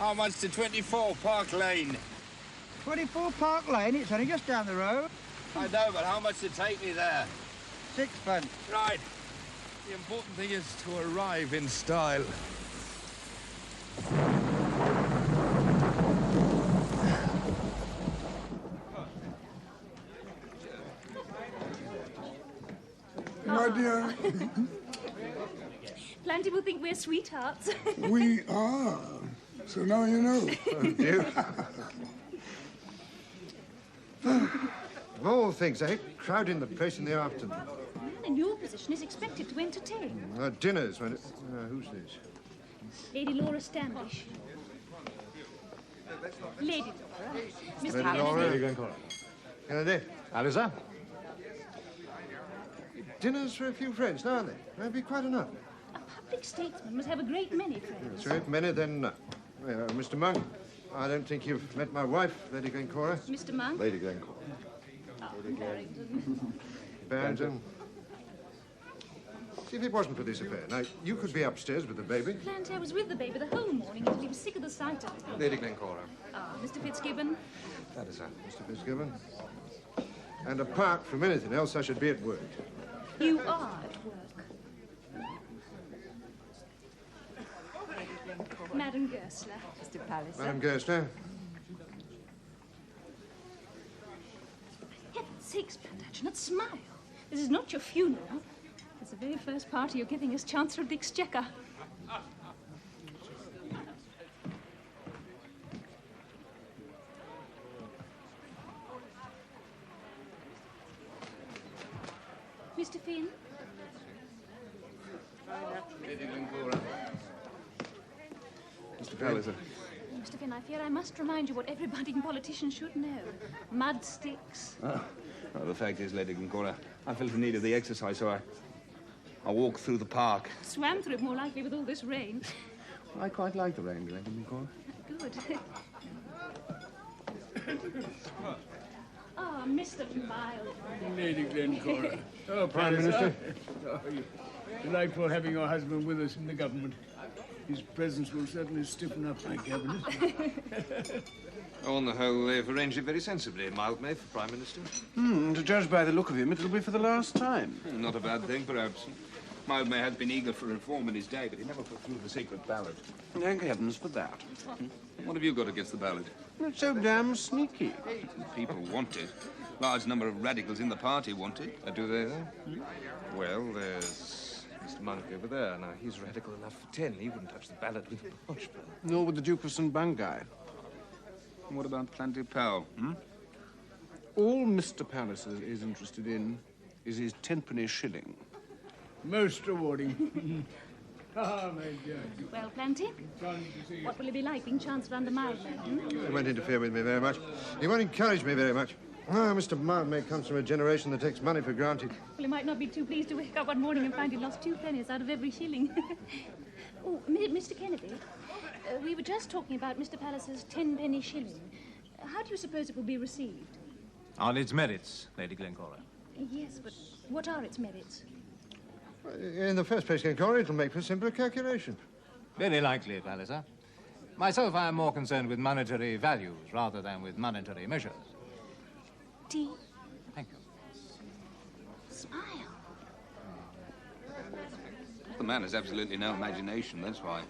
How much to 24 Park Lane? 24 Park Lane? It's only just down the road. I know, but how much to take me there? Sixpence. Right. The important thing is to arrive in style. My dear. Plenty will think we're sweethearts. We are. So now you know. Thank you. Of all things, eh? Crowding the place in the afternoon. A man in your position is expected to entertain. Dinners when it... who's this? Lady Laura Standish. Lady Laura. Mr. Lady Kennedy. Laura. Lady Glencora. Kennedy. Palliser? Dinners for a few friends, now aren't they? That'd be quite enough. A public statesman must have a great many friends. So if many, then... Mr. Monk, I don't think you've met my wife, Lady Glencora. Mr. Monk? Lady Glencora. Oh, Barrington. Barrington. See, if it wasn't for this affair, now, you could be upstairs with the baby. Plant, I was with the baby the whole morning until he was sick of the sight of it. Lady Glencora. Ah, Mr. Fitzgibbon. That is that, Mr. Fitzgibbon. And apart from anything else, I should be at work. You are at work. Madame Goesler. Mr. Palliser. Madame Goesler. Heaven's sakes, Plantagenet, smile. This is not your funeral. It's the very first party you're giving as Chancellor of the Exchequer. Mr. Finn? Lady Glencora. Mr. Palliser. Mr. Finn, I fear I must remind you what every budding politician should know. Mud sticks. Oh. Well, the fact is, Lady Glencora, I felt the need of the exercise, so I walked through the park. Swam through it more likely with all this rain. I quite like the rain, Lady Glencora. Good. Ah, Mr. Mild. Lady Glencora. Oh, Prime Minister. Oh, delightful having your husband with us in the government. His presence will certainly stiffen up my cabinet. On the whole, they've arranged it very sensibly, Mildmay, for Prime Minister. To judge by the look of him, it'll be for the last time. Not a bad thing, perhaps. Mildmay had been eager for reform in his day, but he never put through the secret ballot. Thank heavens for that. What have you got against the ballot? It's so damn sneaky. People want it. Large number of radicals in the party want it. Do they, though? Well, there's Mr. Monk over there. Now, he's radical enough for 10. He wouldn't touch the ballot with a punch bill. Nor with the Duke of St. Bungay. And what about Planty Powell, All Mr. Palliser is interested in is his tenpenny shilling. Most rewarding. Ah, my dear. Well, Planty, what will it be like being Chancellor under Mildmay? He won't interfere with me very much. He won't encourage me very much. Oh, Mr. Mildmay comes from a generation that takes money for granted. Well, he might not be too pleased to wake up one morning and find he lost 2 pennies out of every shilling. Oh, Mr. Kennedy, we were just talking about Mr. Palliser's 10-penny shilling. How do you suppose it will be received? On its merits, Lady Glencora. Yes, but what are its merits? In the first place, Glencora, it'll make for simpler calculation. Very likely, Palliser. Myself, I am more concerned with monetary values rather than with monetary measures. Tea. Thank you. Smile. The man has absolutely no imagination, that's why.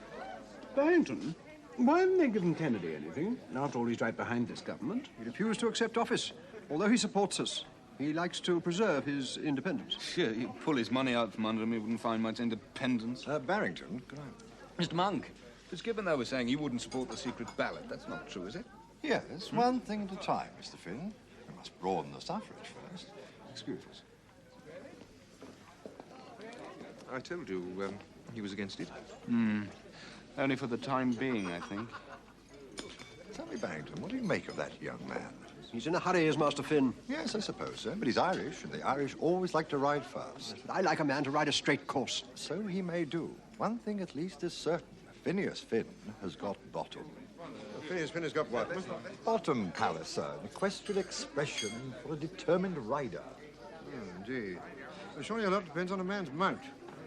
Barrington, why haven't they given Kennedy anything? After all, he's right behind this government. He refused to accept office, although he supports us. He likes to preserve his independence. Sure, he'd pull his money out from under him, he wouldn't find much independence. Barrington, could I... Mr. Monk, Fitzgibbon, though, was saying you wouldn't support the secret ballot. That's not true, is it? Yes, one thing at a time, Mr. Finn. We must broaden the suffrage first. Excuse us. I told you, he was against it. Only for the time being, I think. Tell me, Barrington, what do you make of that young man? He's in a hurry, is Master Finn. Yes, I suppose so, but he's Irish, and the Irish always like to ride fast. I like a man to ride a straight course. So he may do. One thing at least is certain. Phineas Finn has got bottom. Phineas Finn has got what? Bottom, Palliser, an equestrian expression for a determined rider. Oh, indeed. Well, surely a lot depends on a man's mount.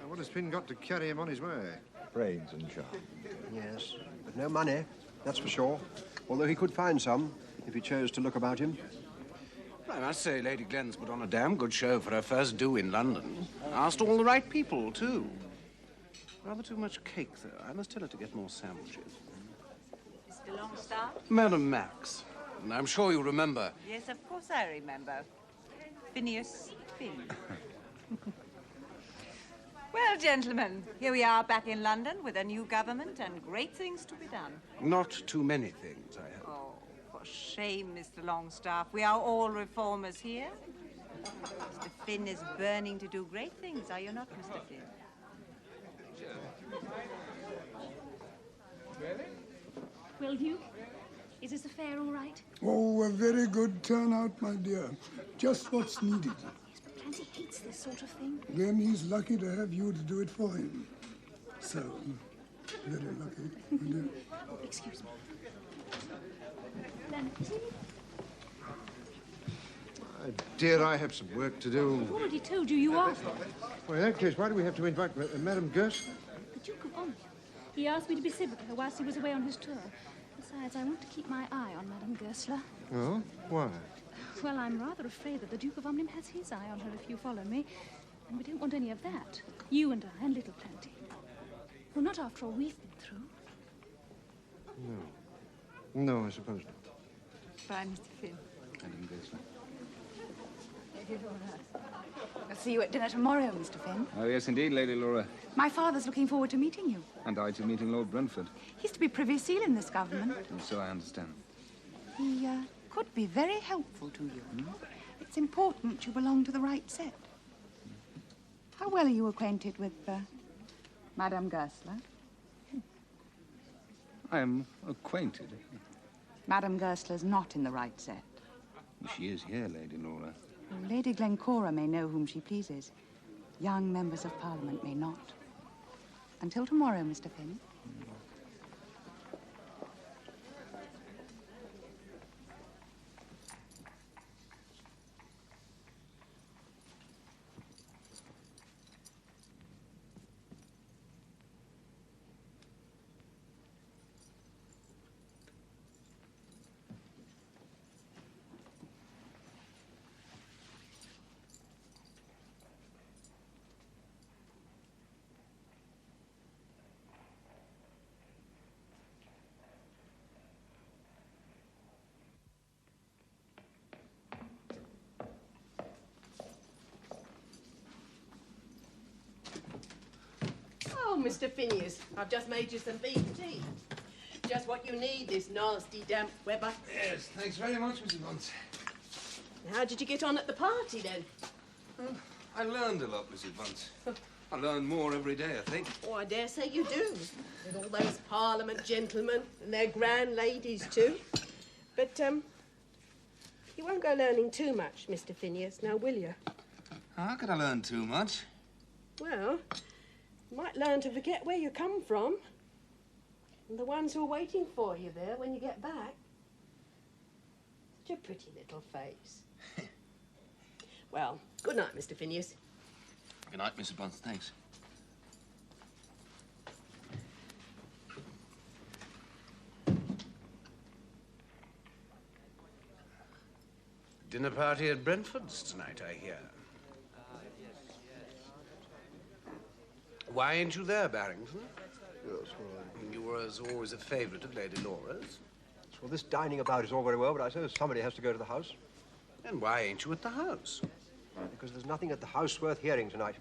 What has Finn got to carry him on his way? Brains and charm. Yes, but no money. that's for sure. Although he could find some, if he chose to look about him. I must say, Lady Glenn's put on a damn good show for her first do in London. Asked all the right people, too. Rather too much cake, though. I must tell her to get more sandwiches. Mr. Longstaff? Madam Max. And I'm sure you remember. Yes, of course I remember. Phineas Finn. Well, gentlemen, here we are back in London with a new government and great things to be done. Not too many things, I hope. Oh, for shame, Mr. Longstaff. We are all reformers here. Mr. Finn is burning to do great things, are you not, Mr. Finn? Well, Hugh, is this affair all right? Oh, a very good turnout, my dear. Just what's needed. Yes, but Clancy hates this sort of thing. Then he's lucky to have you to do it for him. So, very lucky, my dear. Oh, excuse me. Then, see me? Dear, I have some work to do. I've already told you you are. Well, in that case, why do we have to invite Madame Gerst? The Duke of Omnium. He asked me to be civil to her whilst he was away on his tour. Besides, I want to keep my eye on Madame Goesler. Oh? Why? Well, I'm rather afraid that the Duke of Omnium has his eye on her, if you follow me. And we don't want any of that. You and I, and little Plenty. Well, not after all we've been through. No. No, I suppose not. Bye, Mr. Finn. Madame Goesler. I'll see you at dinner tomorrow, Mr. Finn. Oh, yes, indeed, Lady Laura. My father's looking forward to meeting you. And I to meeting Lord Brentford. He's to be Privy Seal in this government. And so I understand. He could be very helpful to you. It's important you belong to the right set. How well are you acquainted with Madame Goesler? I am acquainted. Madame Goesler's not in the right set. She is here, Lady Laura. Lady Glencora may know whom she pleases. Young members of Parliament may not. Until tomorrow, Mr. Finn. Oh, Mr. Phineas, I've just made you some beef tea. Just what you need this nasty, damp weather. Yes, thanks very much, Mrs. Bunce. How did you get on at the party, then? I learned a lot, Mrs. Bunce. I learn more every day, I think. Oh, I dare say you do. With all those Parliament gentlemen and their grand ladies, too. But, you won't go learning too much, Mr. Phineas, now will you? How could I learn too much? Well, you might learn to forget where you come from. And the ones who are waiting for you there when you get back. Such a pretty little face. Well, good night, Mr. Phineas. Good night, Mrs. Bunce. Thanks. Dinner party at Brentford's tonight, I hear. Why ain't you there, Barrington? Yes, well, You were always a favourite of Lady Laura's. well, this dining about is all very well, but I suppose somebody has to go to the house. And why ain't you at the house? Because there's nothing at the house worth hearing tonight.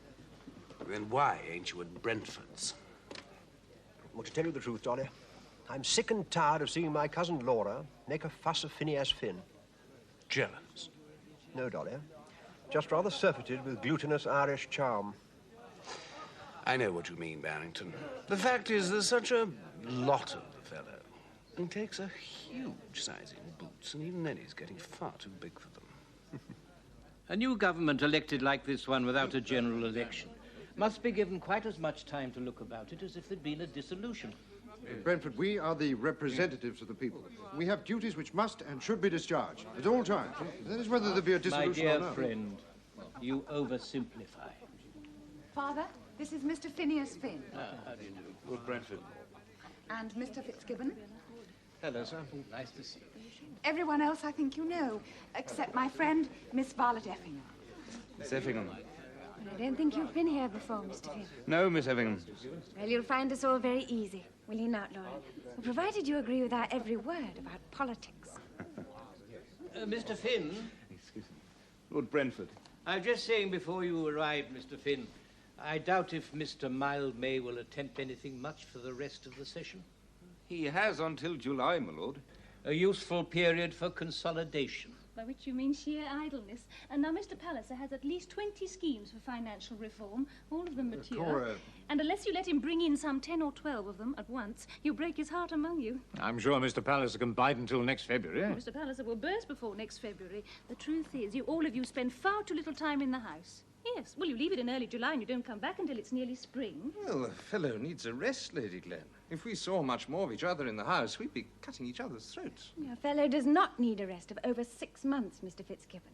Then why ain't you at Brentford's? Well, to tell you the truth, Dolly, I'm sick and tired of seeing my cousin Laura make a fuss of Phineas Finn. Jealous? No, Dolly. Just rather surfeited with glutinous Irish charm. I know what you mean, Barrington. The fact is, there's such a lot of the fellow. He takes a huge size in boots, and even then he's getting far too big for them. A new government elected like this one without a general election must be given quite as much time to look about it as if there'd been a dissolution. Brentford, we are the representatives of the people. We have duties which must and should be discharged at all times. That is whether there be a dissolution My or dear not. friend, you oversimplify. Father, this is Mr. Phineas Finn. How do you do? Lord Brentford. And Mr. Fitzgibbon. Hello, sir. Nice to see you. Everyone else I think you know, except my friend, Miss Violet Effingham. Miss Effingham. I don't think you've been here before, Mr. Finn. No, Miss Effingham. Well, you'll find us all very easy, will you not, Laura? Provided you agree with our every word about politics. Mr. Finn? Excuse me. Lord Brentford. I was just saying before you arrived, Mr. Finn, I doubt if Mr. Mildmay will attempt anything much for the rest of the session. He has until July, my lord. A useful period for consolidation. By which you mean sheer idleness. And now Mr. Palliser has at least 20 schemes for financial reform, all of them mature. Cora. And unless you let him bring in some 10 or 12 of them at once, he'll break his heart among you. I'm sure Mr. Palliser can bide until next February. Mr. Palliser will burst before next February. The truth is, you all of you spend far too little time in the house. Yes, well, you leave it in early July and you don't come back until it's nearly spring. Well, the fellow needs a rest, Lady Glenn. If we saw much more of each other in the house, we'd be cutting each other's throats. Your fellow does not need a rest of over 6 months, Mr. Fitzgibbon.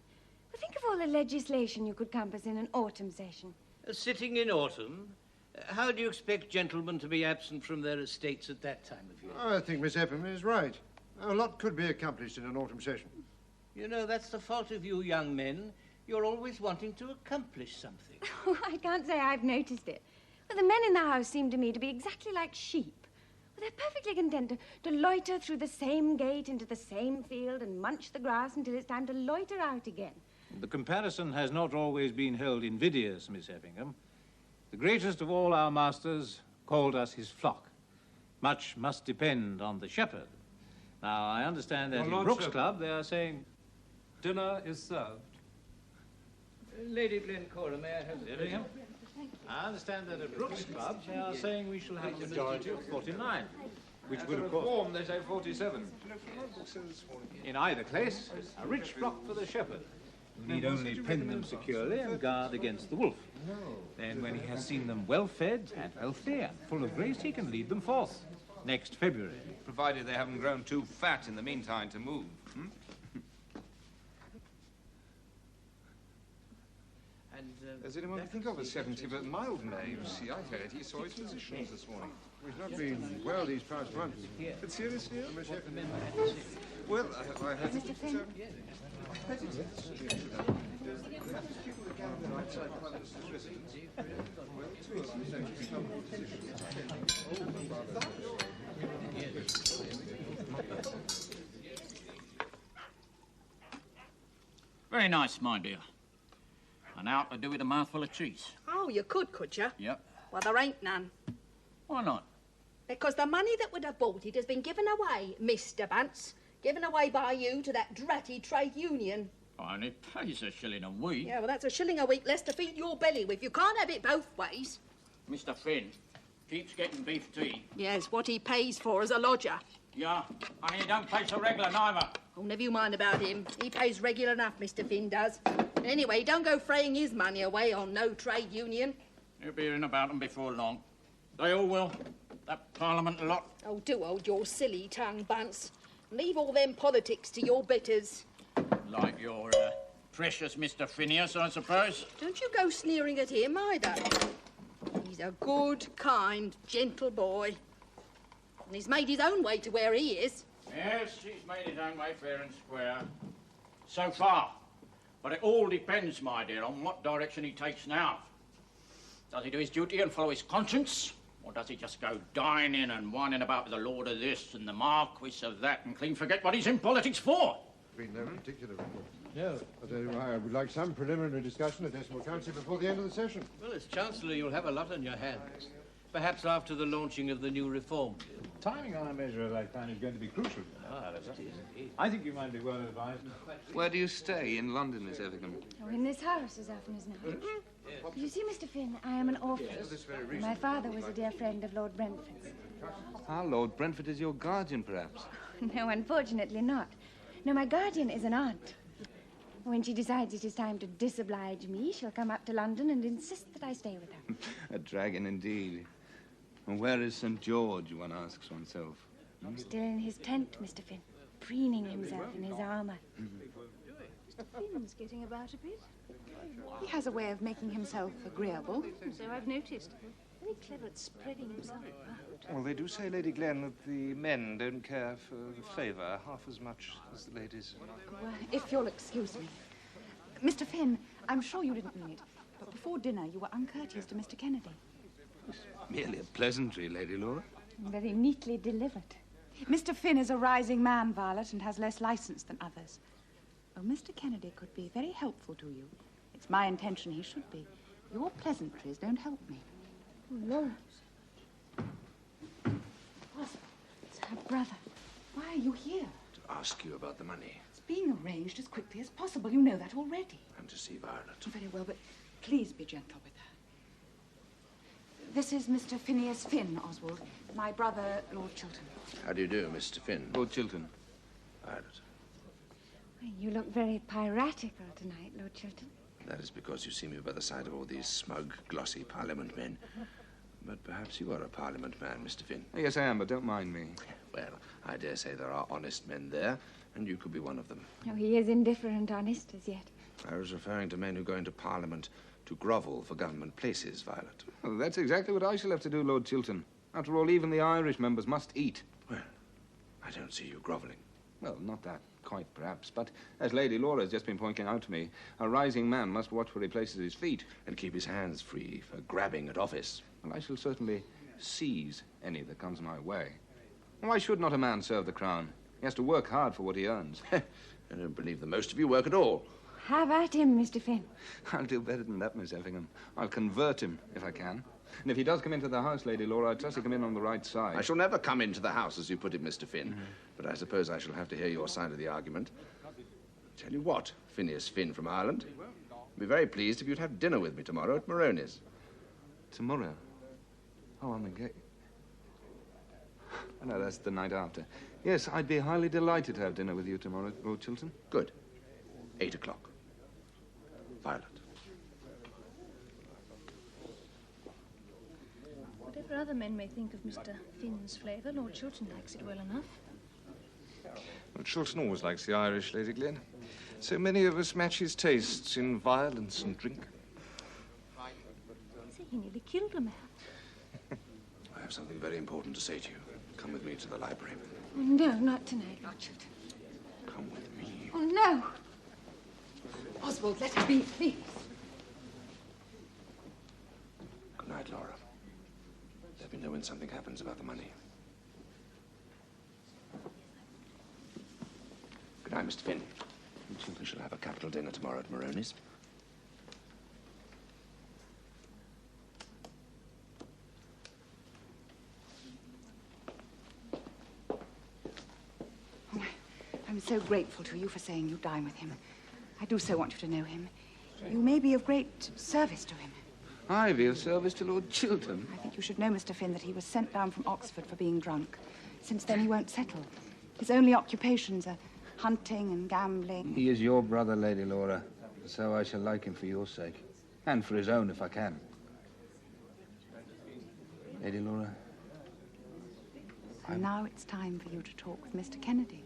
But think of all the legislation you could compass in an autumn session. Sitting in autumn? How do you expect gentlemen to be absent from their estates at that time of year? I think Miss Effingham is right. A lot could be accomplished in an autumn session. You know, that's the fault of you young men. You're always wanting to accomplish something. Oh, I can't say I've noticed it. Well, the men in the house seem to me to be exactly like sheep. Well, they're perfectly content to loiter through the same gate into the same field and munch the grass until it's time to loiter out again. The comparison has not always been held invidious, Miss Effingham. The greatest of all our masters called us his flock. Much must depend on the shepherd. Now, I understand that in Brooks Club they are saying dinner is served. Lady Glencora, may I have Effingham? I understand that at Brooks Club they are saying we shall have a majority of 49, which would, of course... Reform, they say 47. In either case, a rich flock for the shepherd. You need only pen them securely and guard against the wolf. Then when he has seen them well fed and healthy and full of grace, he can lead them forth next February. Provided they haven't grown too fat in the meantime to move. Does anyone think of a 70 but Mildmay? You see, I heard he saw his physicians this morning. He's not been well these past months. But seriously? Well, I heard... Mr. Finn? Very nice, my dear. And out to do with a mouthful of cheese. Oh, you could you? Yep. Well, there ain't none. Why not? Because the money that would have bought it has been given away, Mr. Bunce. Given away by you to that dratty trade union. Oh, and it pays a shilling a week. Yeah, well, that's a shilling a week less to feed your belly with. You can't have it both ways. Mr. Finn keeps getting beef tea. Yes, what he pays for as a lodger. Yeah, and he don't pay so regular neither. Oh, never you mind about him. He pays regular enough, Mr. Finn does. Anyway, don't go fraying his money away on no trade union. You'll be hearing about them before long. They all will. That Parliament lot. Oh, do hold your silly tongue, Bunce. Leave all them politics to your betters. Like your precious Mr. Phineas, I suppose. Don't you go sneering at him either. He's a good, kind, gentle boy. And he's made his own way to where he is. Yes, he's made his own way fair and square. So far. But it all depends, my dear, on what direction he takes now. Does he do his duty and follow his conscience? Or does he just go dining and whining about with the Lord of this and the Marquis of that and clean forget what he's in politics for? Been no particular report. No. I tell you why, I would like some preliminary discussion at Decimal Council before the end of the session. Well, as Chancellor, you'll have a lot on your hands. Perhaps after the launching of the new reform bill. Timing on a measure of that kind is going to be crucial. I think you might be well advised. Where do you stay? In London, Miss Effingham? Oh, in this house as often as not. You see, Mr. Finn, I am an orphan. My father was a dear friend of Lord Brentford's. Ah, Lord Brentford is your guardian, perhaps. No, unfortunately not. No, my guardian is an aunt. When she decides it is time to disoblige me, she'll come up to London and insist that I stay with her. A dragon indeed. And where is St. George, one asks oneself? Still in his tent, Mr. Finn, preening himself in his armour. Mr. Finn's getting about a bit. He has a way of making himself agreeable. So I've noticed. Very clever at spreading himself about. good. Well, they do say, Lady Glenn, that the men don't care for the favour half as much as the ladies. Well, if you'll excuse me. Mr. Finn, I'm sure you didn't mean it, but before dinner you were uncourteous to Mr. Kennedy. Merely a pleasantry, Lady Laura. Very neatly delivered. Mr. Finn is a rising man, Violet, and has less license than others. Oh, Mr. Kennedy could be very helpful to you. It's my intention he should be. Your pleasantries don't help me. Oh, Lord. It's her brother. Why are you here? To ask you about the money. It's being arranged as quickly as possible. You know that already. And to see Violet. Very well, but please be gentle with her. This is Mr. Phineas Finn, Oswald. My brother, Lord Chiltern. How do you do, Mr. Finn? Lord Chiltern. Violet. Well, you look very piratical tonight, Lord Chiltern. That is because you see me by the side of all these smug, glossy Parliament men. But perhaps you are a Parliament man, Mr. Finn. Yes, I am, but don't mind me. Well, I dare say there are honest men there, and you could be one of them. Oh, he is indifferent honest as yet. I was referring to men who go into Parliament to grovel for government places, Violet. Well, that's exactly what I shall have to do, Lord Chiltern. After all, even the Irish members must eat. Well, I don't see you grovelling. Well, not that quite, perhaps, but as Lady Laura has just been pointing out to me, a rising man must watch where he places his feet. And keep his hands free for grabbing at office. Well, I shall certainly seize any that comes my way. Why should not a man serve the crown? He has to work hard for what he earns. I don't believe that most of you work at all. Have at him, Mr. Finn. I'll do better than that, Miss Effingham. I'll convert him, if I can. And if he does come into the house, Lady Laura, I trust he'll come in on the right side. I shall never come into the house, as you put it, Mr. Finn. But I suppose I shall have to hear your side of the argument. Tell you what, Phineas Finn from Ireland. I'd be very pleased if you'd have dinner with me tomorrow at Moroni's. Tomorrow? Oh, I'm engaged. Oh, no, that's the night after. Yes, I'd be highly delighted to have dinner with you tomorrow, Lord Chiltern. Good. 8 o'clock. Violet. Whatever other men may think of Mr. Finn's flavour, Lord Chiltern likes it well enough. Lord Chiltern always likes the Irish, Lady Glenn. So many of us match his tastes in violence and drink. He nearly killed a man. I have something very important to say to you. Come with me to the library. Oh, no, not tonight, Lord Chiltern. Come with me. Oh, no. Oswald, let her be, please. Good night, Laura. Let me know when something happens about the money. Good night, Mr. Finn. We shall have a capital dinner tomorrow at Moroni's. Oh, I'm so grateful to you for saying you'd dine with him. I do so want you to know him. You may be of great service to him. I be of service to Lord Chiltern. I think you should know, Mr. Finn, that he was sent down from Oxford for being drunk. Since then, he won't settle. His only occupations are hunting and gambling. He is your brother, Lady Laura, so I shall like him for your sake, and for his own, if I can. Lady Laura? And now it's time for you to talk with Mr. Kennedy.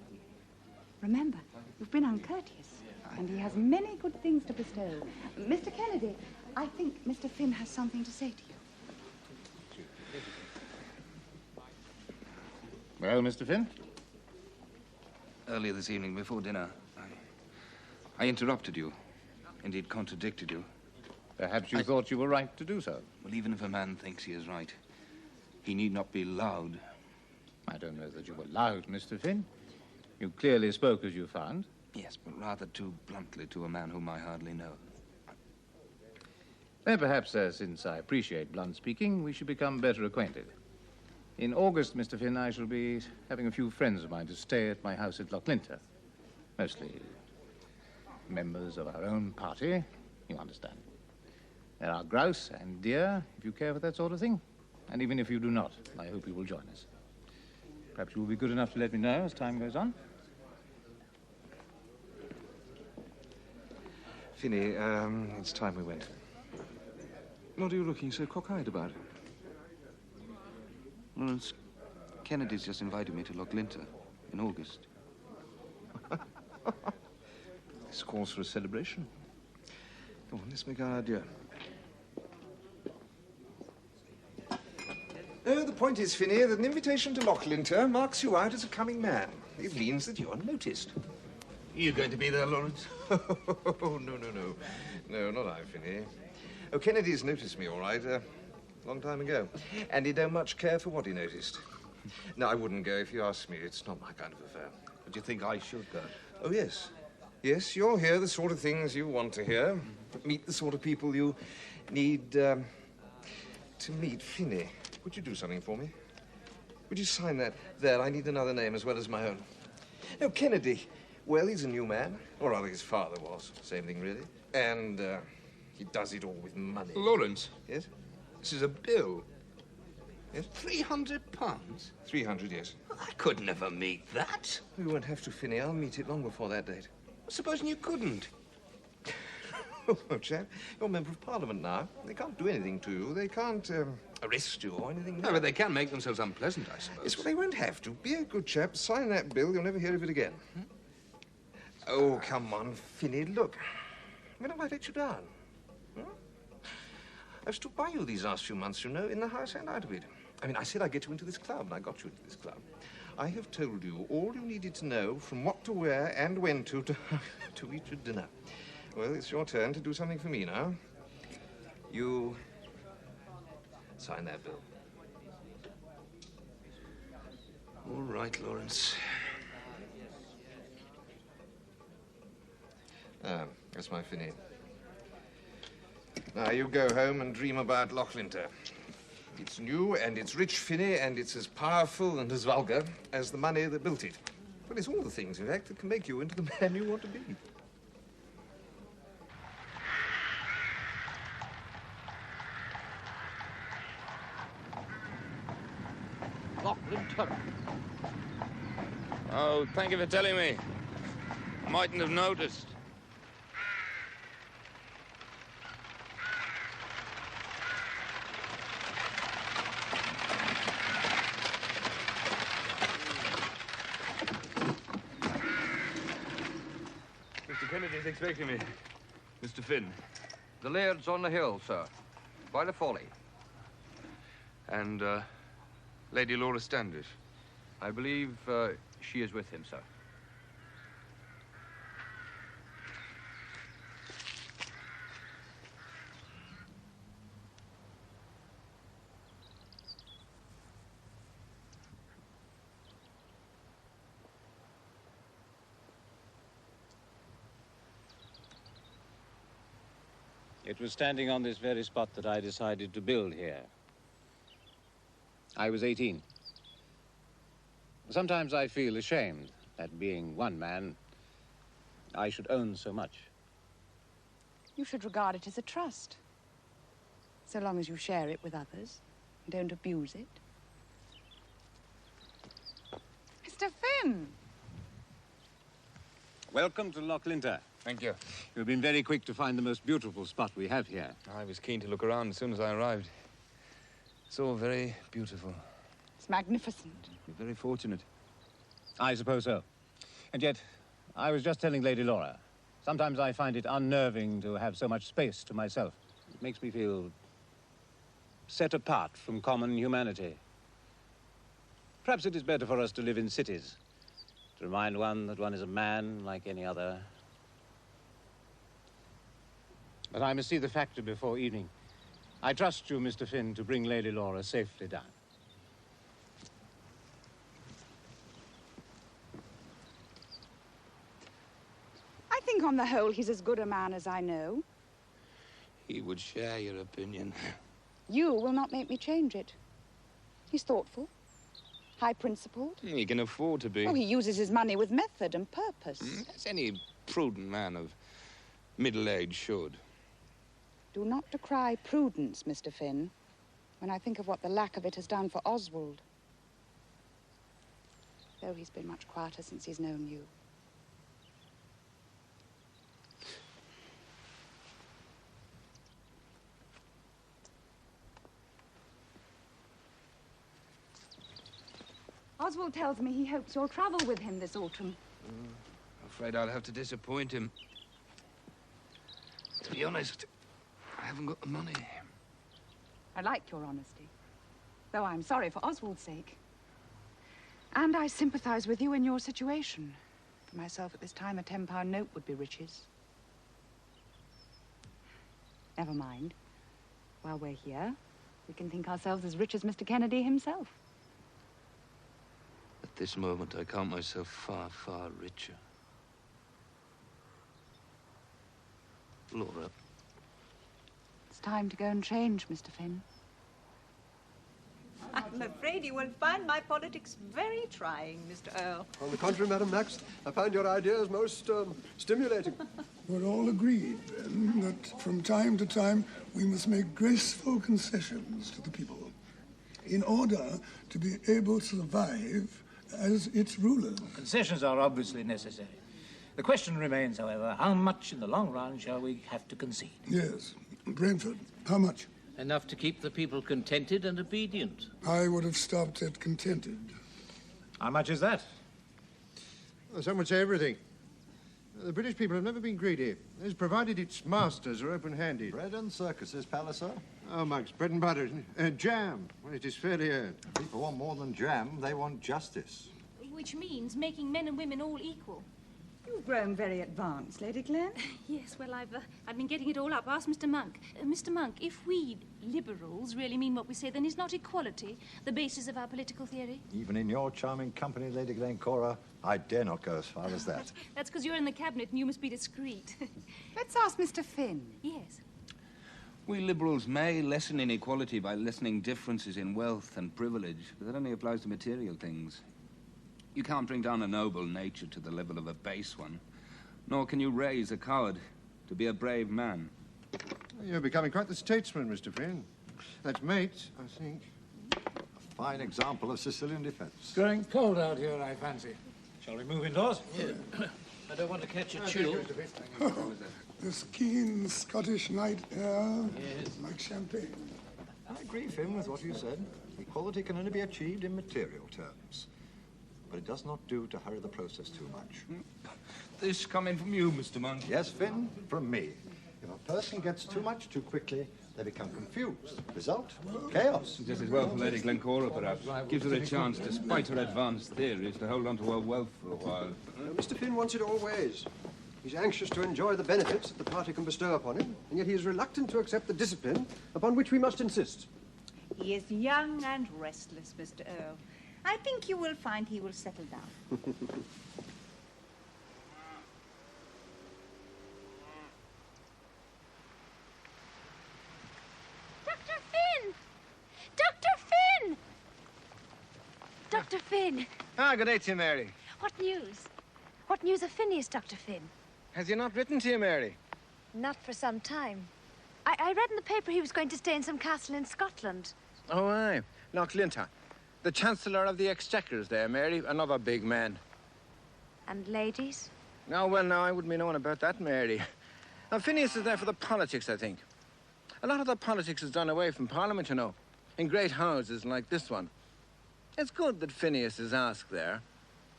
Remember, you've been uncourteous, and he has many good things to bestow. Mr. Kennedy, I think Mr. Finn has something to say to you. Well, Mr. Finn? Earlier this evening, before dinner, I interrupted you. Indeed, contradicted you. Perhaps you thought you were right to do so. Well, even if a man thinks he is right, he need not be loud. I don't know that you were loud, Mr. Finn. You clearly spoke as you found. Yes, but rather too bluntly to a man whom I hardly know. Then perhaps, since I appreciate blunt speaking, we should become better acquainted. In August, Mr. Finn, I shall be having a few friends of mine to stay at my house at Lochlinter. Mostly members of our own party, you understand. There are grouse and deer, if you care for that sort of thing. And even if you do not, I hope you will join us. Perhaps you will be good enough to let me know as time goes on. Finny, it's time we went. What are you looking so cockeyed about? Lawrence, Kennedy's just invited me to Lochlinter in August. This calls for a celebration. Come on, let's make our adieu. Oh, the the point is, Finney, that an invitation to Lochlinter marks you out as a coming man. It means that you're noticed. Are you going to be there, Lawrence? Oh, no. No, not I, Finney. Oh, Kennedy's noticed me, all right, a long time ago. And he don't much care for what he noticed. No, I wouldn't go if you asked me. It's not my kind of affair. But you think I should go? Oh, yes. Yes, you'll hear the sort of things you want to hear. Meet the sort of people you need to meet. Finney, would you do something for me? Would you sign that? There, I need another name as well as my own. No, Kennedy. Well, he's a new man. Or rather, his father was. Same thing, really. And he does it all with money. Lawrence? Yes? This is a bill. Yes? £300? 300, yes. I could never meet that. We won't have to, Finney. I'll meet it long before that date. Supposing you couldn't? Oh, chap, you're a member of Parliament now. They can't do anything to you. They can't arrest you or anything. No, but they can make themselves unpleasant, I suppose. Yes, well, they won't have to. Be a good chap. Sign that bill. You'll never hear of it again. Oh, come on, Finney. Look, when have I let you down? Huh? I've stood by you these last few months, you know, in the house and out of it. I mean, I said I'd get you into this club, and I got you into this club. I have told you all you needed to know, from what to wear and when to eat your dinner. Well, it's your turn to do something for me now. You sign that bill. All right, Lawrence. Ah, that's my Finney. Now, you go home and dream about Lochlinter. It's new, and it's rich, Finney, and it's as powerful and as vulgar as the money that built it. Well, it's all the things, in fact, that can make you into the man you want to be. Lochlinter. Oh, thank you for telling me. I mightn't have noticed. Mr. Kennedy's expecting me. Mr. Finn. The laird's on the hill, sir, by the folly. And, Lady Laura Standish. I believe she is with him, sir. It was standing on this very spot that I decided to build here. I was 18. Sometimes I feel ashamed that being one man, I should own so much. You should regard it as a trust. So long as you share it with others and don't abuse it. Mr. Finn! Welcome to Lochlinter. Thank you. You've been very quick to find the most beautiful spot we have here. I was keen to look around as soon as I arrived. It's all very beautiful. It's magnificent. You're very fortunate. I suppose so. And yet, I was just telling Lady Laura, sometimes I find it unnerving to have so much space to myself. It makes me feel set apart from common humanity. Perhaps it is better for us to live in cities, to remind one that one is a man like any other. But I must see the factory before evening. I trust you, Mr. Finn, to bring Lady Laura safely down. I think on the whole he's as good a man as I know. He would share your opinion. You will not make me change it. He's thoughtful, high-principled. He can afford to be. Oh, he uses his money with method and purpose. As any prudent man of middle age should. Do not decry prudence, Mr. Finn, when I think of what the lack of it has done for Oswald. Though he's been much quieter since he's known you. Oswald tells me he hopes you'll travel with him this autumn. I'm afraid I'll have to disappoint him. To be honest, I haven't got the money. I like your honesty. though I'm sorry for Oswald's sake. And I sympathise with you in your situation. For myself at this time, a £10 note would be riches. Never mind. While we're here, we can think ourselves as rich as Mr. Kennedy himself. At this moment, I count myself far, far richer. Laura. It's time to go and change, Mr. Finn. I'm afraid you will find my politics very trying, Mr. Earl. On the contrary, Madam Max, I find your ideas most stimulating. We're all agreed, then, that from time to time we must make graceful concessions to the people in order to be able to survive as its rulers. Concessions are obviously necessary. The question remains, however, how much in the long run shall we have to concede? Yes. Brentford, how much? Enough to keep the people contented and obedient. I would have stopped at contented. How much is that? Well, some would say everything. The British people have never been greedy, as provided its masters are open-handed. Bread and circuses, Palliser. Oh, Max, bread and butter, jam. Well, it is fairly earned. People want more than jam, they want justice. Which means making men and women all equal. You've grown very advanced, Lady Claire. Yes, well, I've been getting it all up. Ask Mr. Monk. Mr. Monk, if we liberals really mean what we say, then is not equality the basis of our political theory? Even in your charming company, Lady Glencora, I dare not go as far as that. That's because you're in the cabinet and you must be discreet. Let's ask Mr. Finn. Yes. We liberals may lessen inequality by lessening differences in wealth and privilege, but that only applies to material things. You can't bring down a noble nature to the level of a base one, nor can you raise a coward to be a brave man. You're becoming quite the statesman, Mr. Finn. That's mate, I think. A fine example of Sicilian defence. It's growing cold out here, I fancy. Shall we move indoors? Yeah. I don't want to catch a chill. This keen Scottish night air, like champagne. I agree, Finn, with what you said. Equality can only be achieved in material terms. But it does not do to hurry the process too much. This coming from you, Mr. Monk? Yes, Finn, from me. If a person gets too much too quickly, they become confused. Result? Chaos. Just as well for Lady Glencora, perhaps. Gives her a chance, despite her advanced theories, to hold on to her wealth for a while. Mr. Finn wants it all ways. He's anxious to enjoy the benefits that the party can bestow upon him, and yet he is reluctant to accept the discipline upon which we must insist. He is young and restless, Mr. Earl. I think you will find he will settle down. Dr. Finn! Dr. Finn! Dr. Finn! Ah, good day to you, Mary. What news? What news of Phineas, Dr. Finn? Has he not written to you, Mary? Not for some time. I read in the paper he was going to stay in some castle in Scotland. Oh, aye. Loch Linta. The Chancellor of the Exchequer's there, Mary. Another big man. And ladies? No, well, no, I wouldn't be knowing about that, Mary. Now, Phineas is there for the politics, I think. A lot of the politics is done away from Parliament, you know, in great houses like this one. It's good that Phineas is asked there.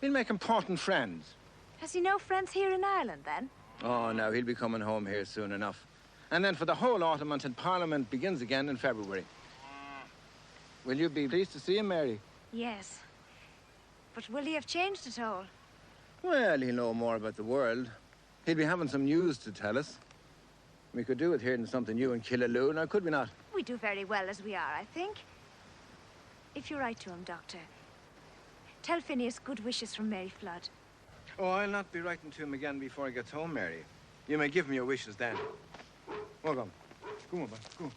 He'll make important friends. Has he no friends here in Ireland, then? Oh, no, he'll be coming home here soon enough. And then for the whole autumn until Parliament begins again in February. Will you be pleased to see him, Mary? Yes. But will he have changed at all? Well, he'll know more about the world. He'll be having some news to tell us. We could do with hearing something new in Killaloe, now could we not? We do very well as we are, I think. If you write to him, Doctor, tell Phineas good wishes from Mary Flood. Oh, I'll not be writing to him again before he gets home, Mary. You may give me your wishes then. Welcome. Come on, go.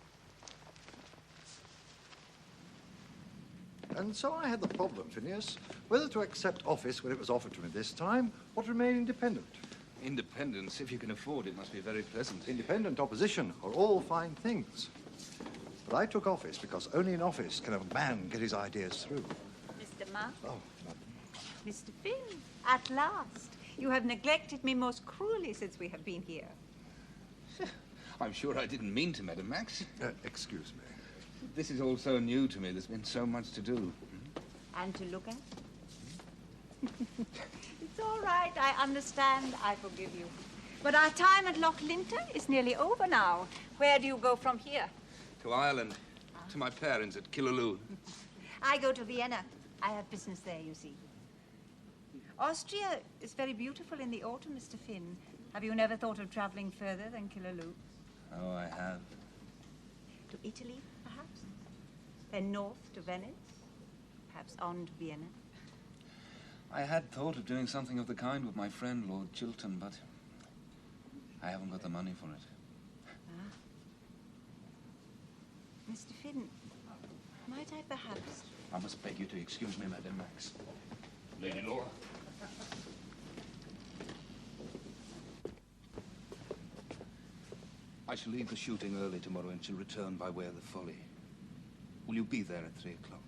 And so I had the problem, Phineas, whether to accept office when it was offered to me this time, or to remain independent. Independence, if you can afford it, must be very pleasant. Independent opposition are all fine things. But I took office because only in office can a man get his ideas through. Mr. Monk? Oh, Mr. Finn, at last. You have neglected me most cruelly since we have been here. I'm sure I didn't mean to, Madam Max. Excuse me. This is all so new to me. There's been so much to do. And to look at? It's all right. I understand. I forgive you. But our time at Loch Linta is nearly over now. Where do you go from here? To Ireland. To my parents at Killaloe. I go to Vienna. I have business there, you see. Austria is very beautiful in the autumn, Mr. Finn. Have you never thought of traveling further than Killaloe? Oh, I have. To Italy, perhaps? Then north to Venice? Perhaps on to Vienna? I had thought of doing something of the kind with my friend, Lord Chiltern, but I haven't got the money for it. Ah. Mr. Finn, might I perhaps... I must beg you to excuse me, Madame Max. Lady Laura. I shall leave the shooting early tomorrow and shall return by way of the Folly. Will you be there at 3 o'clock?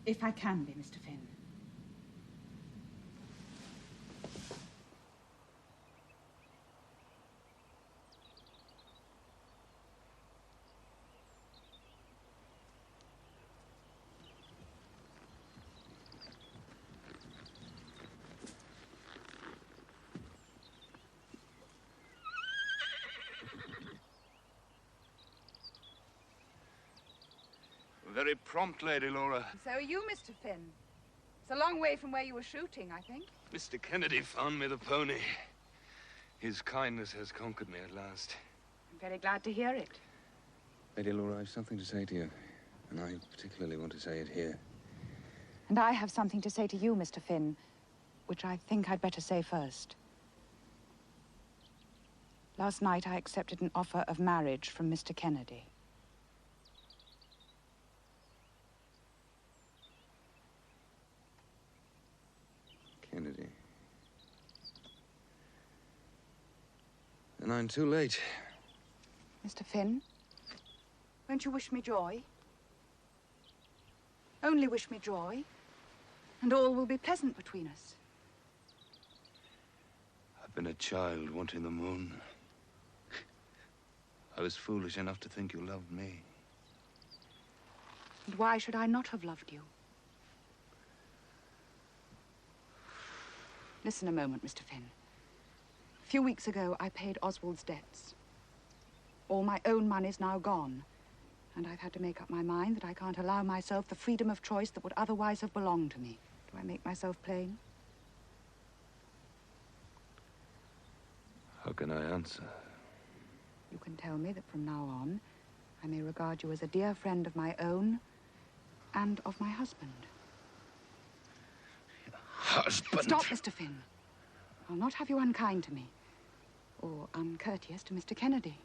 If I can be, Mr. Finn. Very prompt, Lady Laura. So are you, Mr. Finn. It's a long way from where you were shooting, I think. Mr. Kennedy found me the pony. His kindness has conquered me at last. I'm very glad to hear it. Lady Laura, I've something to say to you, and I particularly want to say it here. And I have something to say to you, Mr. Finn, which I think I'd better say first. Last night, I accepted an offer of marriage from Mr. Kennedy. Kennedy. And I'm too late. Mr. Finn, won't you wish me joy? Only wish me joy, and all will be pleasant between us. I've been a child wanting the moon. I was foolish enough to think you loved me. And why should I not have loved you? Listen a moment, Mr. Finn. A few weeks ago, I paid Oswald's debts. All my own money's now gone, and I've had to make up my mind that I can't allow myself the freedom of choice that would otherwise have belonged to me. Do I make myself plain? How can I answer? You can tell me that from now on, I may regard you as a dear friend of my own and of my husband. Husband? Stop, Mr. Finn. I'll not have you unkind to me, or uncourteous to Mr. Kennedy.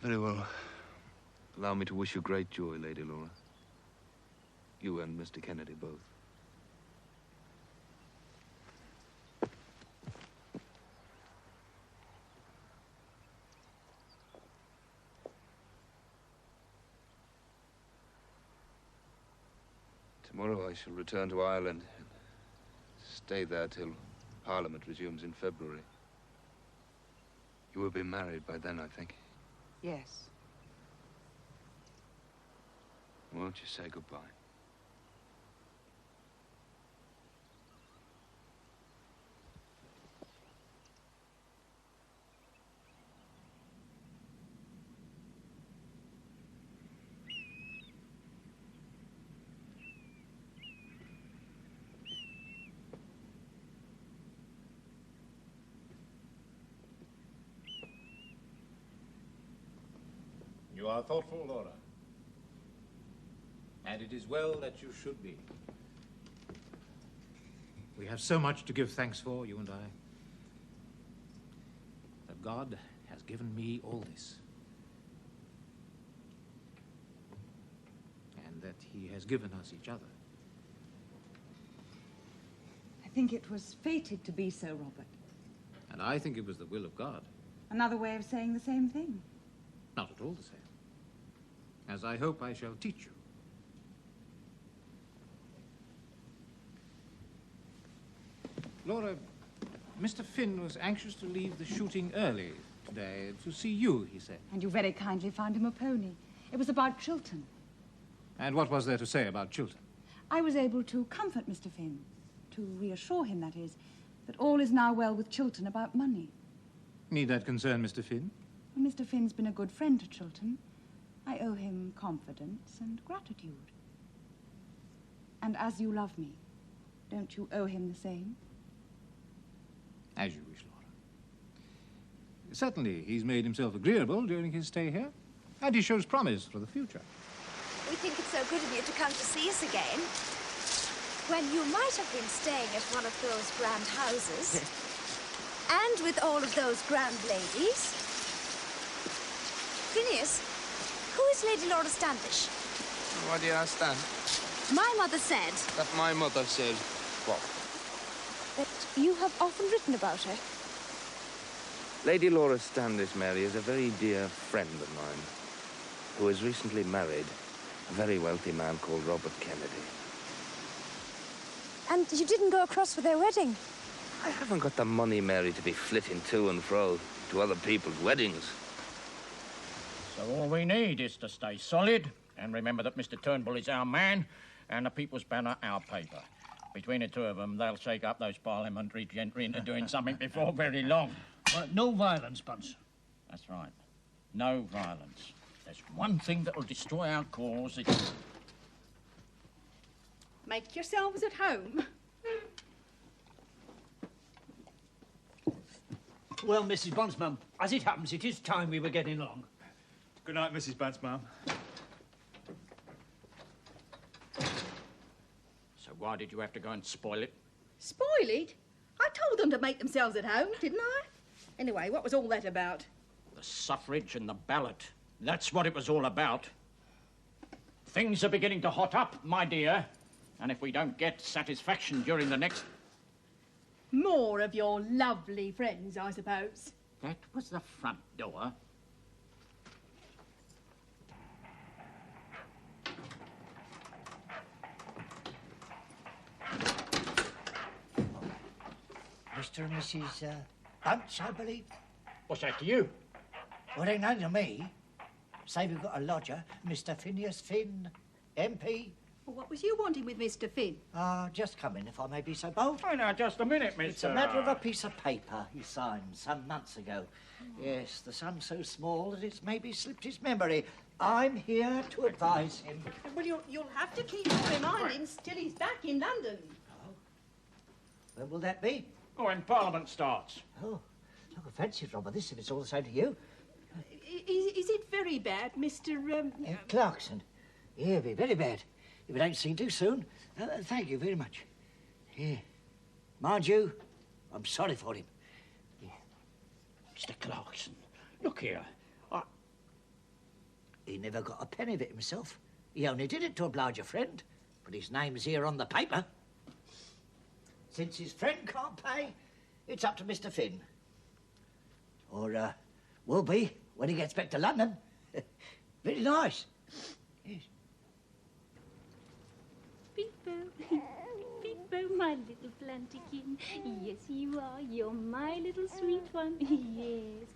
Very well. Allow me to wish you great joy, Lady Laura. You and Mr. Kennedy both. Tomorrow I shall return to Ireland and stay there till Parliament resumes in February. You will be married by then, I think. Yes. Won't you say goodbye? You are thoughtful, Laura. And it is well that you should be. We have so much to give thanks for, you and I. That God has given me all this. And that he has given us each other. I think it was fated to be so, Robert. And I think it was the will of God. Another way of saying the same thing. Not at all the same. As I hope I shall teach you. Laura, Mr. Finn was anxious to leave the shooting early today to see you, he said. And you very kindly found him a pony. It was about Chiltern. And what was there to say about Chiltern? I was able to comfort Mr. Finn, to reassure him, that is, that all is now well with Chiltern about money. Need that concern Mr. Finn? Well, Mr. Finn's been a good friend to Chiltern, I owe him confidence and gratitude. And as you love me, don't you owe him the same? As you wish, Laura. Certainly, he's made himself agreeable during his stay here, and he shows promise for the future. We think it's so good of you to come to see us again, when you might have been staying at one of those grand houses, and with all of those grand ladies. Phineas, who is Lady Laura Standish? Why do you ask that? My mother said That my mother said. What? that you have often written about her. Lady Laura Standish, Mary, is a very dear friend of mine who has recently married a very wealthy man called Robert Kennedy. And you didn't go across for their wedding? I haven't got the money, Mary, to be flitting to and fro to other people's weddings. So all we need is to stay solid and remember that Mr. Turnbull is our man and the People's Banner our paper. Between the two of them, they'll shake up those parliamentary gentry into doing something before very long. No violence, Bunce. That's right. No violence. There's one thing that'll destroy our cause. It's... Make yourselves at home. Well, Mrs. Bunce, ma'am, as it happens, it is time we were getting along. Good night, Mrs. Bunce, ma'am. So why did you have to go and spoil it? Spoil it? I told them to make themselves at home, didn't I? Anyway, what was all that about? The suffrage and the ballot. That's what it was all about. Things are beginning to hot up, my dear. And if we don't get satisfaction during the next... More of your lovely friends, I suppose. That was the front door. Mr. and Mrs. Bunce, I believe. What's that to you? Well, it ain't nothing to me. Say we've got a lodger, Mr. Phineas Finn, MP. Well, what was you wanting with Mr. Finn? Just come in, if I may be so bold. Oh, now, just a minute, Mr. It's a matter of a piece of paper he signed some months ago. Yes, the son's so small that it's maybe slipped his memory. I'm here to advise him. Well, you'll have to keep him reminding till he's back in London. When will that be? Oh, when Parliament starts. Oh, look, I fancy, Robert, this, if it's all the same to you. Is it very bad, Mr. Clarkson? Yeah, very bad. If it ain't seen too soon. Thank you very much. Yeah. Mind you, I'm sorry for him. Yeah. Mr. Clarkson, look here. He never got a penny of it himself. He only did it to oblige a friend. But his name's here on the paper. Since his friend can't pay, it's up to Mr. Finn. Or, will be when he gets back to London. Very nice. Yes. Peep-bo, Peep-bo, my little plantikin. Yes, you are. You're my little sweet one. Yes.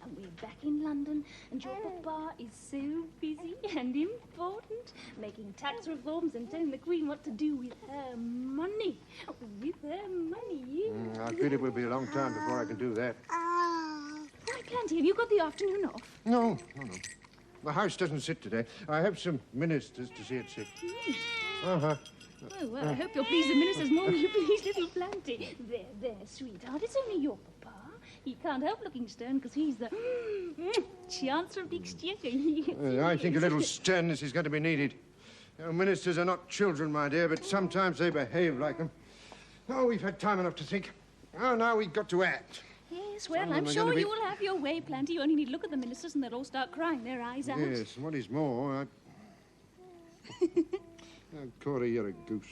And we're back in London, and your papa is so busy and important, making tax reforms and telling the Queen what to do with her money. With her money, yes. I fear it will be a long time before I can do that. Why, Planty, have you got the afternoon off? No. The House doesn't sit today. I have some ministers to see it sit. Uh-huh. Oh, well, I hope you'll please the ministers more than you please little Planty. There, sweetheart, it's only your papa. He can't help looking stern because he's the Chancellor of the Exchequer. I think a little sternness is going to be needed. Ministers are not children, my dear, but sometimes they behave like them. Oh, we've had time enough to think. Oh, now we've got to act. Yes, well, I'm sure you will have your way, Planty. You only need to look at the ministers and they'll all start crying their eyes out. Yes, and what is more, Oh, Corey, you're a goose.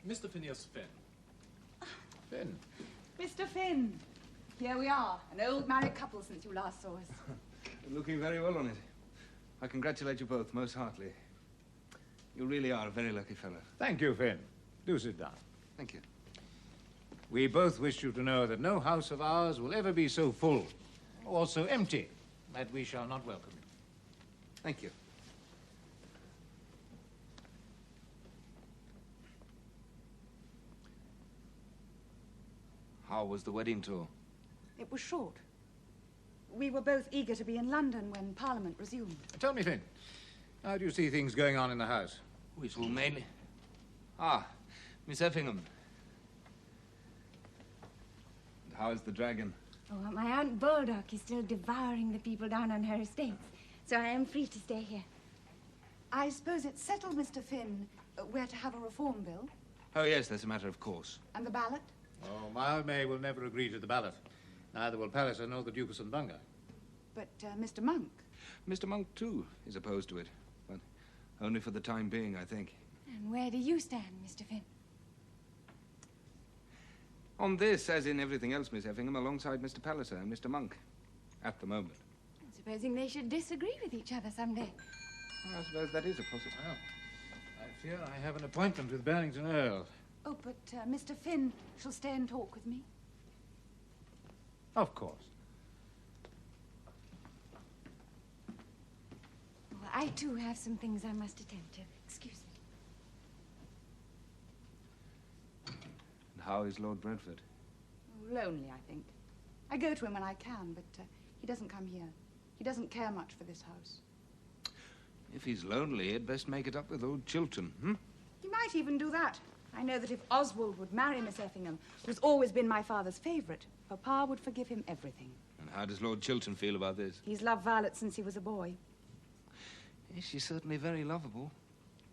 Mr. Phineas Finn. Finn. Mr. Finn. Here we are, an old married couple since you last saw us. Looking very well on it. I congratulate you both most heartily. You really are a very lucky fellow. Thank you, Finn. Do sit down. Thank you. We both wish you to know that no house of ours will ever be so full Also empty. That we shall not welcome. Thank you. How was the wedding tour? It was short. We were both eager to be in London when Parliament resumed. Tell me, Finn, how do you see things going on in the house? It will mainly... Ah, Miss Effingham. How is the dragon? Oh, my Aunt Baldock is still devouring the people down on her estates, so I am free to stay here. I suppose it's settled, Mr. Finn, we're to have a reform bill. Oh, yes, that's a matter of course. And the ballot? Oh, my May will never agree to the ballot. Neither will Palliser nor the Duke of St. Bunga. But Mr. Monk? Mr. Monk, too, is opposed to it. But only for the time being, I think. And where do you stand, Mr. Finn? On this, as in everything else, Miss Effingham, alongside Mr. Palliser and Mr. Monk. At the moment. Supposing they should disagree with each other someday. I suppose that is a possibility. Well, I fear I have an appointment with Barrington Earl. Oh, but Mr. Finn shall stay and talk with me. Of course. Well, I, too, have some things I must attend to. Excuse me. And how is Lord Brentford? Lonely, I think. I go to him when I can, but he doesn't come here. He doesn't care much for this house. If he's lonely, he'd best make it up with old Chiltern, He might even do that. I know that if Oswald would marry Miss Effingham, who's always been my father's favourite, Papa would forgive him everything. And how does Lord Chiltern feel about this? He's loved Violet since he was a boy. Yes, she's certainly very lovable.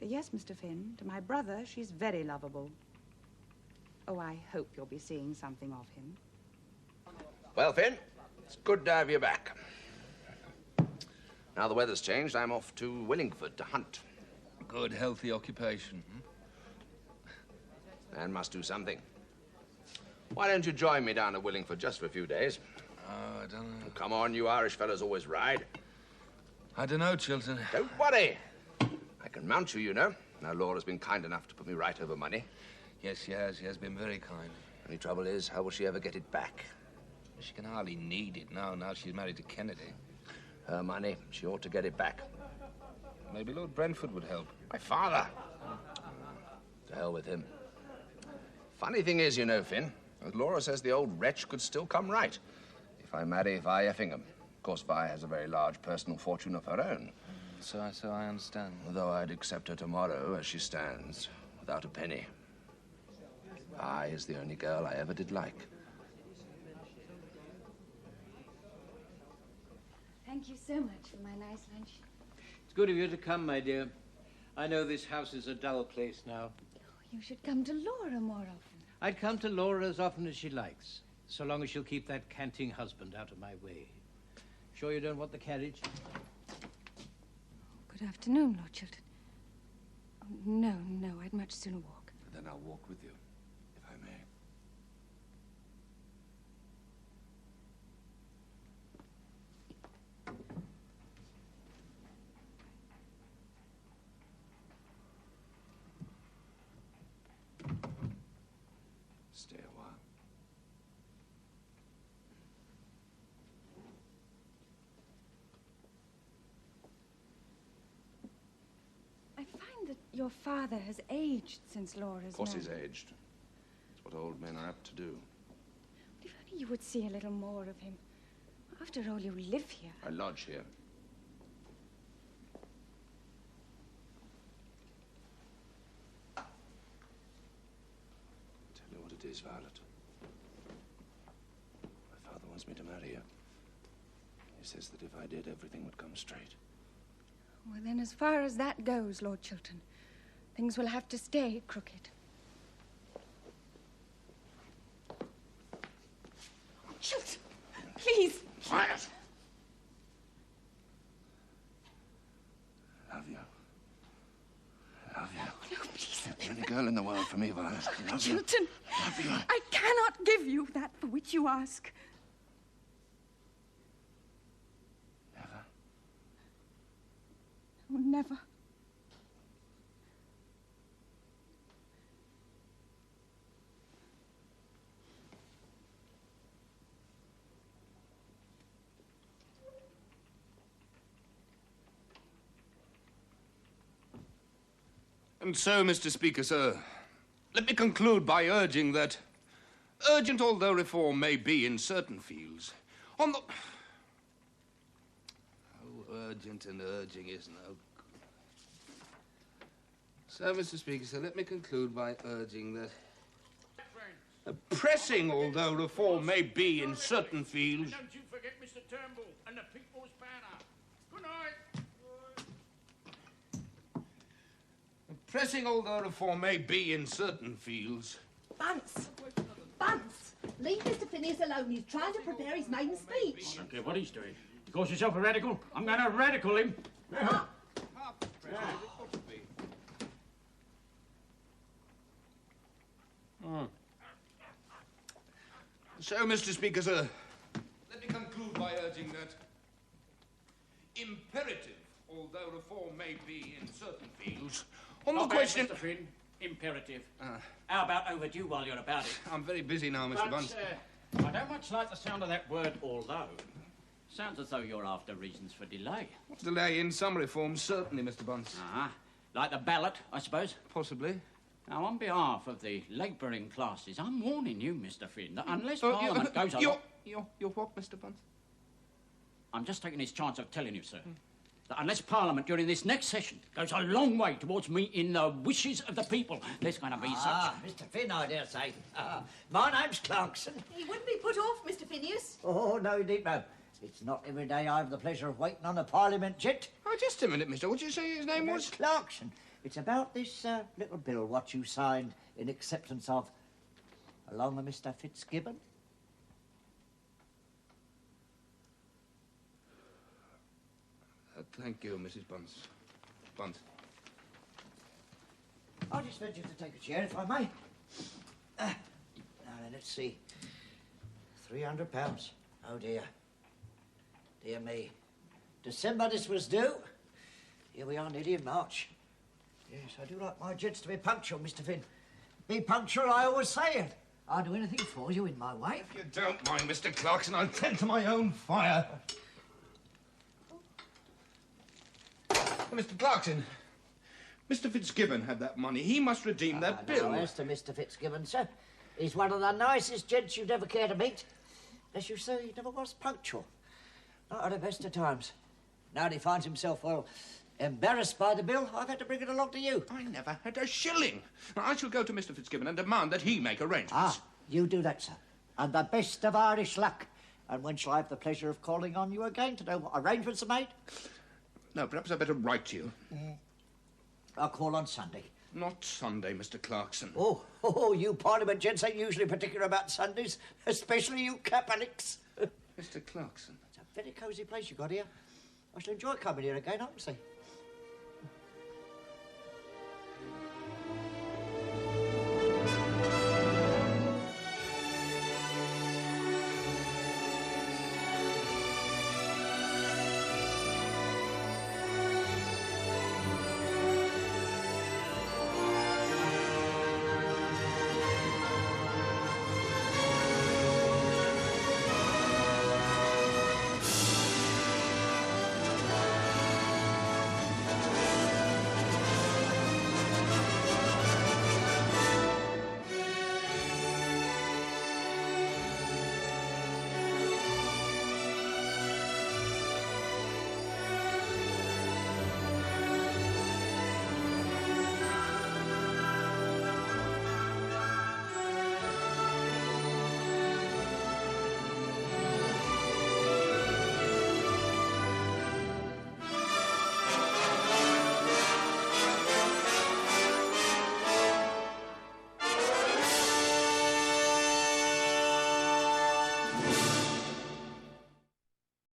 Yes, Mr. Finn, to my brother, she's very lovable. Oh, I hope you'll be seeing something of him. Well, Finn, it's good to have you back. Now the weather's changed, I'm off to Willingford to hunt. Good, healthy occupation. Man must do something. Why don't you join me down at Willingford just for a few days? Oh, I don't know. Come on, you Irish fellas always ride. I don't know, Chiltern. Don't worry. I can mount you, you know. Now, Laura's been kind enough to put me right over money. Yes, she has. She has been very kind. Only trouble is, how will she ever get it back? She can hardly need it now she's married to Kennedy. Her money, she ought to get it back. Maybe Lord Brentford would help. My father? To hell with him. Funny thing is, you know, Finn, as Laura says the old wretch could still come right if I marry Vi Effingham. Of course, Vi has a very large personal fortune of her own. So I understand. Although I'd accept her tomorrow as she stands, without a penny. Vi is the only girl I ever did like. Thank you so much for my nice lunch. It's good of you to come, my dear. I know this house is a dull place now. You should come to Laura more often. I'd come to Laura as often as she likes, so long as she'll keep that canting husband out of my way. Sure you don't want the carriage? Good afternoon, Lord Chiltern. Oh, no, I'd much sooner walk. Then I'll walk with you, if I may. Stay a while. I find that your father has aged since Laura's Of course marriage. he's aged. It's what old men are apt to do. But if only you would see a little more of him. After all, you live here. I lodge here. Tell you what it is, Violet. My father wants me to marry you. He says that if I did, everything would come straight. Well, then, as far as that goes, Lord Chiltern, things will have to stay crooked. Chiltern, please. Quiet! I love you. I love you. No, please. You're the only girl in the world for me, Violet. I love you. Chiltern, Love you. I cannot give you that for which you ask. Never. Oh, never. And so, Mr. Speaker, sir, let me conclude by urging that, urgent although reform may be in certain fields, on the... Oh, urgent and urging is no good. So, Mr. Speaker, sir, let me conclude by urging that, pressing although reform may be in certain fields... Don't you forget Mr. Turnbull and the People's Banner. Good night. Pressing although reform may be in certain fields... Bunce! Bunce! Leave Mr. Phineas alone. He's trying to prepare his maiden speech. I don't care what he's doing. You call yourself a radical? I'm going to radical him. So, Mr. Speaker, sir, let me conclude by urging that, imperative although reform may be in certain fields, on the Not bad, question... Mr. Finn. Imperative. How about overdue while you're about it? I'm very busy now, Mr. Bunce. I don't much like the sound of that word, although. Sounds as though you're after reasons for delay. Delay in some reforms, certainly, Mr. Bunce. Like the ballot, I suppose? Possibly. Now, on behalf of the labouring classes, I'm warning you, Mr. Finn, that unless Parliament goes along... You're what, Mr. Bunce? I'm just taking this chance of telling you, sir, that unless Parliament during this next session goes a long way towards meeting the wishes of the people, there's going to be Mr. Finn, I dare say. My name's Clarkson. He wouldn't be put off, Mr. Phineas. Oh, no, indeed, no. It's not every day I have the pleasure of waiting on a Parliament jet. Oh, just a minute, mister. What did you say his name was? Clarkson. It's about this little bill what you signed in acceptance of, along with Mr. Fitzgibbon. Thank you, Mrs. Bunce. Bunce. I'll just venture to take a chair, if I may. Now then, let's see. £300. Oh, dear. Dear me. December this was due. Here we are, nearly in March. Yes, I do like my jets to be punctual, Mr. Finn. Be punctual, I always say it. I'll do anything for you in my way. If you don't mind, Mr. Clarkson, I'll tend to my own fire. Mr. Clarkson, Mr. Fitzgibbon had that money. He must redeem that bill. Now, as to Mr. Fitzgibbon, sir, he's one of the nicest gents you'd ever care to meet. As you say, he never was punctual. Not at the best of times. Now that he finds himself, well, embarrassed by the bill, I've had to bring it along to you. I never had a shilling. Now, I shall go to Mr. Fitzgibbon and demand that he make arrangements. You do that, sir. And the best of Irish luck. And when shall I have the pleasure of calling on you again to know what arrangements are made? No, perhaps I'd better write to you. I'll call on Sunday. Not Sunday, Mr. Clarkson. Oh, you Parliament gents ain't usually particular about Sundays, especially you Catholics. Mr. Clarkson. It's a very cosy place you got here. I shall enjoy coming here again, honestly.